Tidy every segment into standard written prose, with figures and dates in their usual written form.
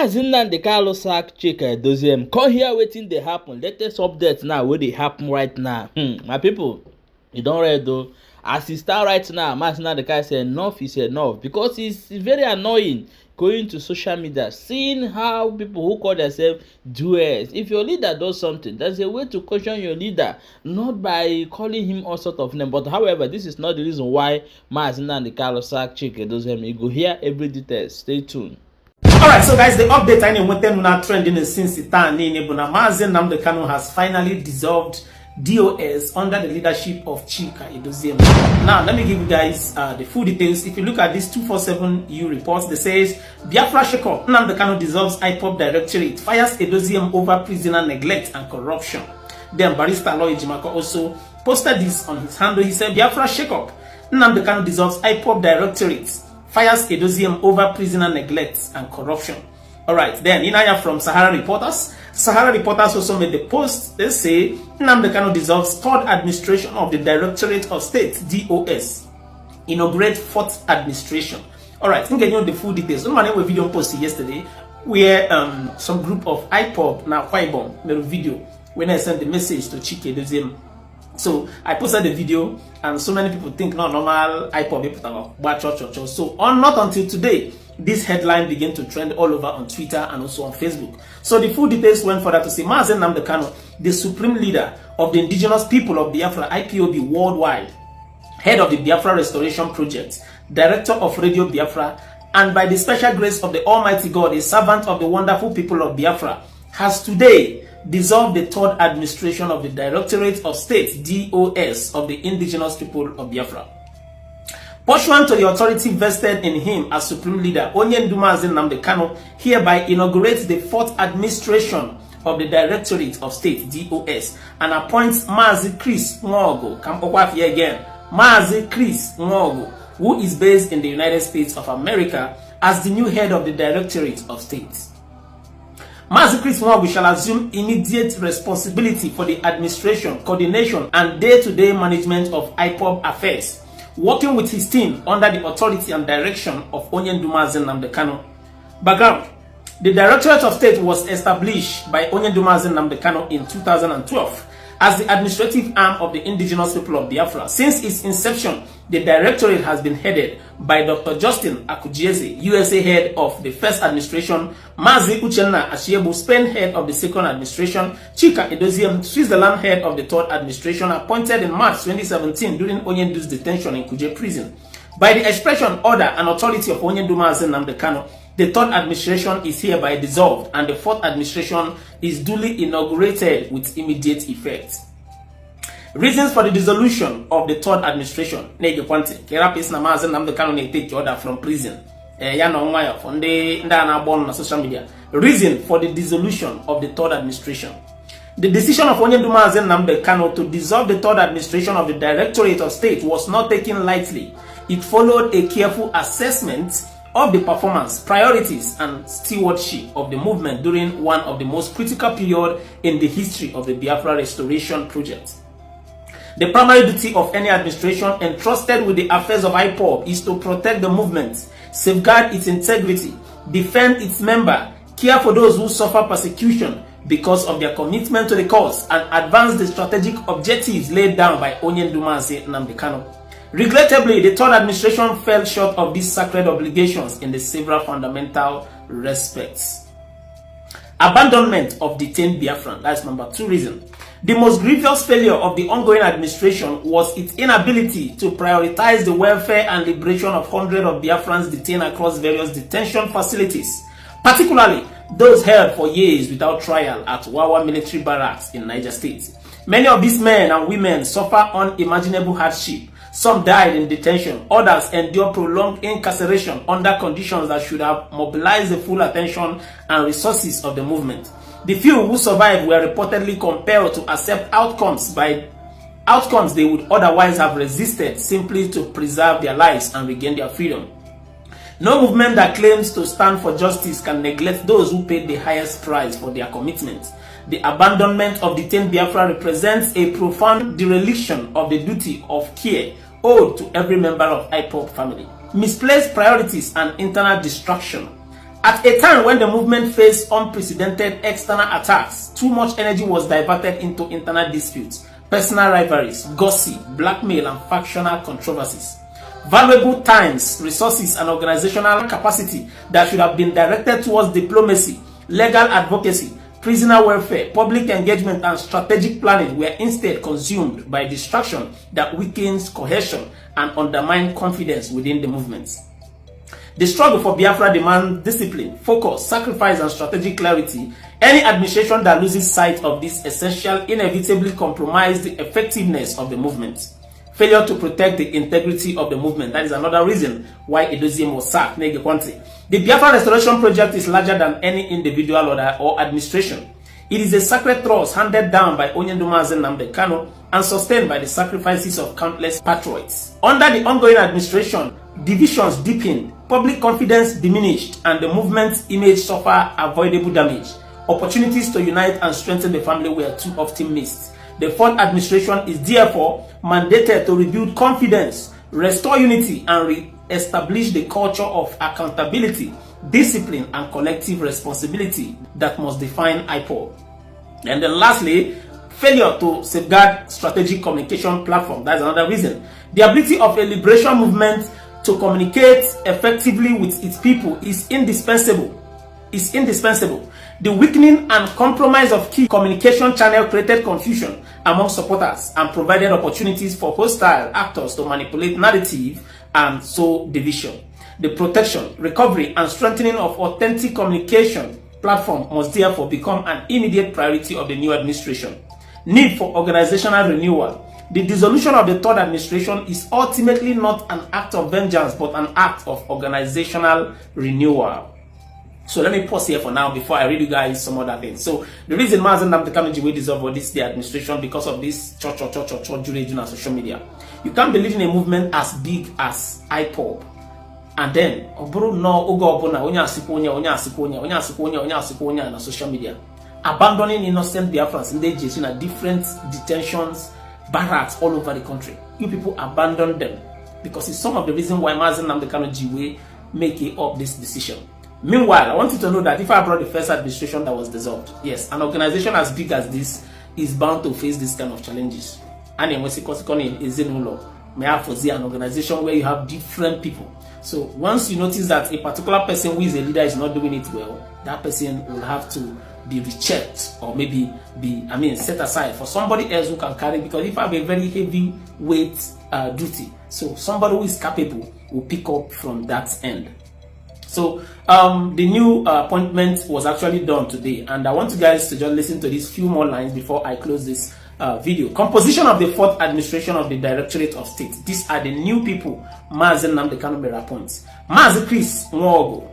Maazị Nnamdi sack Chika Edoziem. Come here waiting dey happen. Latest update now wey dey happen right now. My people, you don read though. As e start right now, Maazị Nnamdi say enough is enough, because it's very annoying going to social media, seeing how people who call themselves doers. If your leader does something, there's a way to caution your leader, not by calling him all sort of name. But however, this is not the reason why Maazị Nnamdi sack Chika Edoziem. You go hear every detail. Stay tuned. Alright, so guys, the update I went on trending since the time Maazị Nnamdi Kanu has finally dissolved DOS under the leadership of Chika Edoziem. Now, let me give you guys the full details. If you look at this 247U report, they says Biafra shakeup, Nnamdi Kanu dissolves IPOB directorate, fires Edoziem over prisoner neglect and corruption. Then Barrister Lawyer Jimako also posted this on his handle. He said Biafra shakeup, Nnamdi Kanu dissolves IPOB directorate, fires Edoziem over prisoner neglect and corruption. Alright, then Inaya from Sahara Reporters. Sahara Reporters also made the post. They say Nnamdi Kanu dissolves third administration of the Directorate of State, DOS. Inaugurate fourth administration. Alright, I think I know the full details. No matter what video posted yesterday, where some group of IPOB, now Kwaibom, made a video when I sent the message to Chika Edoziem. So I posted the video, and so many people think no normal IPOB. So not until today, this headline began to trend all over on Twitter and also on Facebook. So the full details went further to say Maazị Nnamdi Kanu, the supreme leader of the indigenous people of Biafra IPOB worldwide, head of the Biafra Restoration Project, director of Radio Biafra, and by the special grace of the Almighty God, a servant of the wonderful people of Biafra, has today dissolved the third administration of the Directorate of State, DOS, of the indigenous people of Biafra. Pursuant to the authority vested in him as supreme leader, Maazị Nnamdi Kanu hereby inaugurates the fourth administration of the Directorate of State, DOS, and appoints Maazị Chris Nwogo, Maazị Chris Nwogo, who is based in the United States of America, as the new head of the Directorate of State. Maazị Chris Nwogo shall assume immediate responsibility for the administration, coordination, and day-to-day management of IPOB affairs, working with his team under the authority and direction of Maazị Nnamdi Kanu. Background: the Directorate of State was established by Maazị Nnamdi Kanu in 2012 as the administrative arm of the indigenous people of Biafra. Since its inception, the Directorate has been headed by Dr. Justin Akujieze, USA head of the first administration, Maazị Uchenna Achiebu, Spain head of the second administration, Chika Edoziem, Switzerland head of the third administration, appointed in March 2017 during Onyendu's detention in Kuje prison. By the expression, order, and authority of Maazị Nnamdi Kanu, the third administration is hereby dissolved and the fourth administration is duly inaugurated with immediate effect. Reasons for the dissolution of the third administration. Maazị Nnamdi Kanu take order from prison. Social media. Reason for the dissolution of the third administration. The decision of Maazị Nnamdi Kanu to dissolve the third administration of the Directorate of State was not taken lightly. It followed a careful assessment of the performance, priorities, and stewardship of the movement during one of the most critical periods in the history of the Biafra Restoration Project. The primary duty of any administration entrusted with the affairs of IPOB is to protect the movement, safeguard its integrity, defend its members, care for those who suffer persecution because of their commitment to the cause, and advance the strategic objectives laid down by Maazị Nnamdi Kanu. Regrettably, the third administration fell short of these sacred obligations in the several fundamental respects. Abandonment of detained Biafran. That's number 2 reason. The most grievous failure of the ongoing administration was its inability to prioritize the welfare and liberation of hundreds of Biafrans detained across various detention facilities, particularly those held for years without trial at Wawa military barracks in Niger State. Many of these men and women suffer unimaginable hardship. Some died in detention, others endured prolonged incarceration under conditions that should have mobilized the full attention and resources of the movement. The few who survived were reportedly compelled to accept outcomes they would otherwise have resisted simply to preserve their lives and regain their freedom. No movement that claims to stand for justice can neglect those who paid the highest price for their commitment. The abandonment of detained Biafra represents a profound dereliction of the duty of care owed to every member of IPOB family. Misplaced priorities and internal distraction At a time when the movement faced unprecedented external attacks, too much energy was diverted into internal disputes, personal rivalries, gossip, blackmail, and factional controversies. Valuable times, resources, and organizational capacity that should have been directed towards diplomacy, legal advocacy, prisoner welfare, public engagement, and strategic planning were instead consumed by distraction that weakens cohesion and undermines confidence within the movement. The struggle for Biafra demands discipline, focus, sacrifice, and strategic clarity. Any administration that loses sight of this essential inevitably compromises the effectiveness of the movement. Failure to protect the integrity of the movement. That is another reason why Edoziem was sacked. The Biafra Restoration Project is larger than any individual or administration. It is a sacred trust handed down by Nnamdi Kanu and sustained by the sacrifices of countless patriots. Under the ongoing administration, divisions deepened, public confidence diminished, and the movement's image suffered avoidable damage. Opportunities to unite and strengthen the family were too often missed. The fourth administration is therefore mandated to rebuild confidence, restore unity, and re-establish the culture of accountability, discipline, and collective responsibility that must define IPOB. And then lastly, failure to safeguard strategic communication platform. That's another reason. The ability of a liberation movement to communicate effectively with its people is indispensable. The weakening and compromise of key communication channels created confusion among supporters and provided opportunities for hostile actors to manipulate narrative and sow division. The protection, recovery, and strengthening of authentic communication platform must therefore become an immediate priority of the new administration. Need for organizational renewal. The dissolution of the third administration is ultimately not an act of vengeance but an act of organizational renewal. So let me pause here for now before I read you guys some other things. So the reason Nnamdi Kanu will dissolve for this the administration because of this church jurisdiction on social media. You can't believe in a movement as big as IPOB. And then on social media, abandoning innocent Biafrans engaged in different detentions, barracks all over the country. You people abandon them because it's some of the reason why Nnamdi Kanu will make up this decision. Meanwhile, I want you to know that if I brought the first administration that was dissolved, yes, an organization as big as this is bound to face this kind of challenges. And in may have for an organization where you have different people. So once you notice that a particular person who is a leader is not doing it well, that person will have to be rechecked or maybe be set aside for somebody else who can carry, because if I have a very heavy weight duty, so somebody who is capable will pick up from that end. So the new appointment was actually done today, and I want you guys to just listen to these few more lines before I close this video. Composition of the fourth administration of the Directorate of State. These are the new people Nnamdi Kanu appoints. Mazi Chris Nwogo,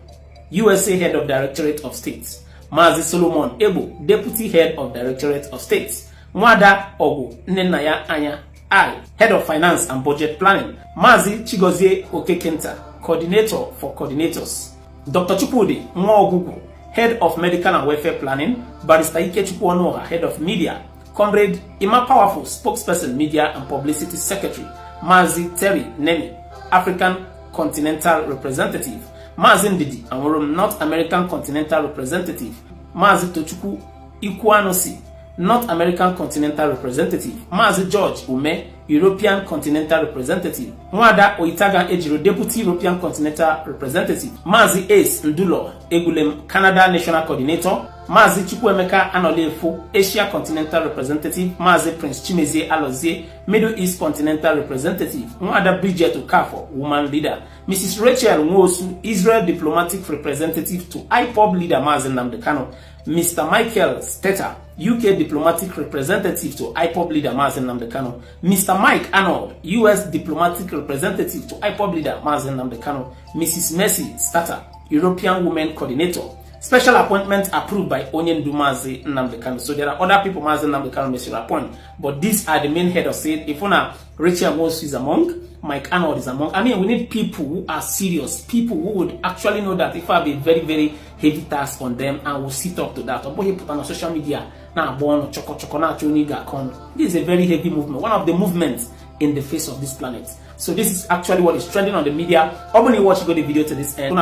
USA Head of Directorate of State. Mazi Solomon Ebo, Deputy Head of Directorate of State. Mwada Ogu Nnenaya Anya, I, Head of Finance and Budget Planning. Mazi Chigozie Okekenta, Coordinator for Coordinators. Dr. Chukwudi Nwogugu, Head of Medical and Welfare Planning. Barrister Ike Chukwuonoha, Head of Media. Comrade Ima Powerful, Spokesperson, Media and Publicity Secretary. Mazi Terry Nemi, African Continental Representative. Mazi Ndidi Amorum, North American Continental Representative. Mazi Tochukwu Ikwanosi, North American Continental Representative. Mazi George Ume, European Continental Representative. Mwada Oitaga Ejiro, Deputy European Continental Representative. Mazi Ace Ndulo Egulem, Canada National Coordinator. Mazi Chukwuemeka Anolefo, Asia Continental Representative. Mazi Prince Chimezie Alozie, Middle East Continental Representative. Mwada Bridget Okafo, Woman Leader. Mrs. Rachel Nwosu, Israel Diplomatic Representative to IPOB Leader Nnamdi Kanu. Mr. Michael Stetter, UK Diplomatic Representative to IPOB Leader Nnamdi Kanu. Mr. Mike Arnold, US Diplomatic Representative to IPOB Leader Nnamdi Kanu. Mrs. Mercy Statter, European Women Coordinator. Special appointment approved by Onyendu Nnamdi Kanu. So there are other people Nnamdi Kanu may appoint, but these are the main head of state. If una Rachel Nwosu is among, Mike Arnold is among. We need people who are serious, people who would actually know that if I have a very, very heavy task on them and will sit up to that. Or put on social media now born this is a very heavy movement, one of the movements in the face of this planet. So this is actually what is trending on the media. Only watch the video to this end.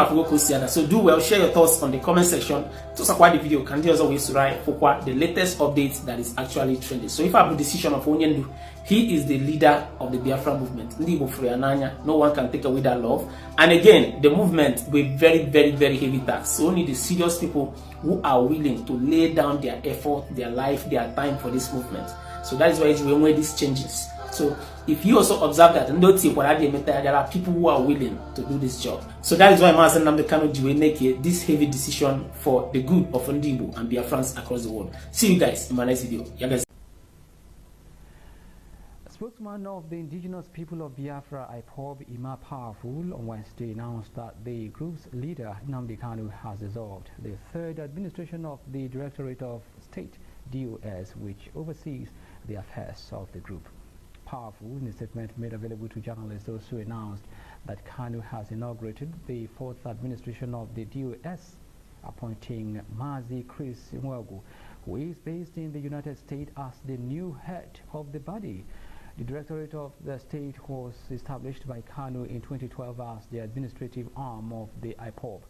So do well, share your thoughts on the comment section. To support the video, can just always write for the latest updates that is actually trending. So if I have a decision of Onyendu, he is the leader of the Biafra movement. No one can take away that love. And again, the movement will be very, very, very heavy tax. So only the serious people who are willing to lay down their effort, their life, their time for this movement. So that is why it's when this changes. So if you also observe that, there are people who are willing to do this job. So that is why Nnamdi Kanu will make this heavy decision for the good of Ndibo and Biafrans across the world. See you guys in my next video. Yeah, guys. Spokesman of the indigenous people of Biafra, IPOB, Ima Powerful, on Wednesday announced that the group's leader, Nnamdi Kanu, has dissolved the third administration of the Directorate of State, DOS, which oversees the affairs of the group. Powerful, in a statement made available to journalists, also announced that Kanu has inaugurated the fourth administration of the DOS, appointing Mazi Chris Mwegu, who is based in the United States, as the new head of the body. The Directorate of the State was established by Kanu in 2012 as the administrative arm of the IPOB.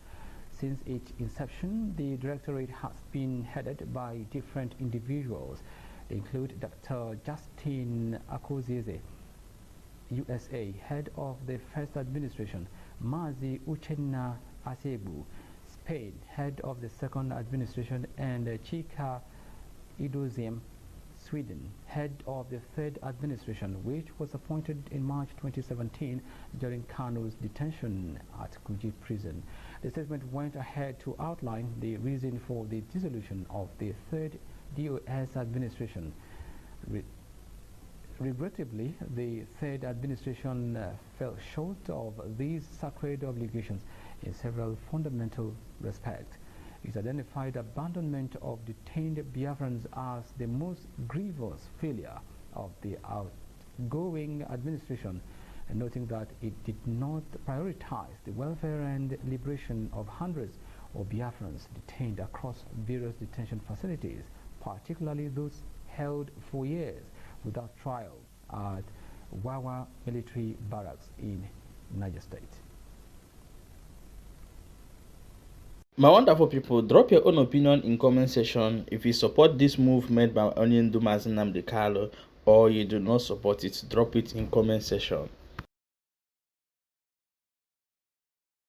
Since its inception, the Directorate has been headed by different individuals. They include Dr. Justin Akozieze, USA, head of the first administration; Mazi Uchenna Asebu, Spain, head of the second administration; and Chika Edoziem, Sweden, head of the third administration, which was appointed in March 2017 during Kanu's detention at Kuji prison. The statement went ahead to outline the reason for the dissolution of the third DOS administration. Regrettably, the third administration fell short of these sacred obligations in several fundamental respects. It identified abandonment of detained Biafrans as the most grievous failure of the outgoing administration, and noting that it did not prioritize the welfare and liberation of hundreds of Biafrans detained across various detention facilities, particularly those held for years without trial at Wawa Military Barracks in Niger State. My wonderful people, drop your own opinion in comment section if you support this move made by Nnamdi Kanu, or you do not support it. Drop it in comment section.